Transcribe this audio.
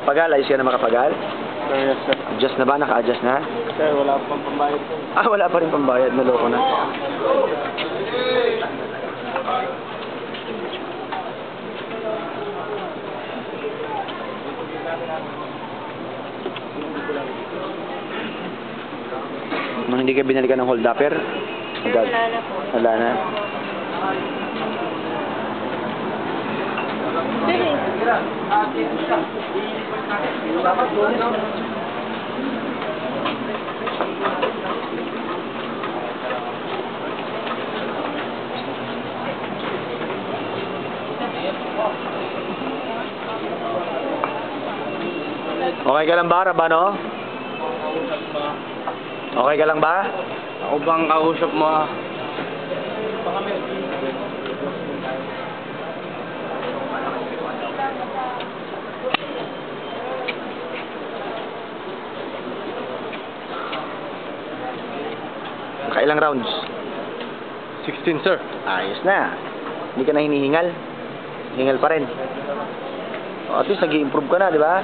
Makapagal, ayos ka na makapagal? Sir, yes, sir. Adjust na ba? Naka-adjust na? Sir, wala pang pambayad po. Ah, wala pa rin pambayad. Naloko na. Nung hindi ka binalikan ng hold upper? Sir, wala na po. Wala na. Okay ka lang ba, Rabano? Okay ka lang ba? Ako bang kausap mo? Kailang rounds? 16, sir. Ayos na. Hindi ka na hinihingal. Hingal pa rin. O, at least nag-i-improve ka na, di ba?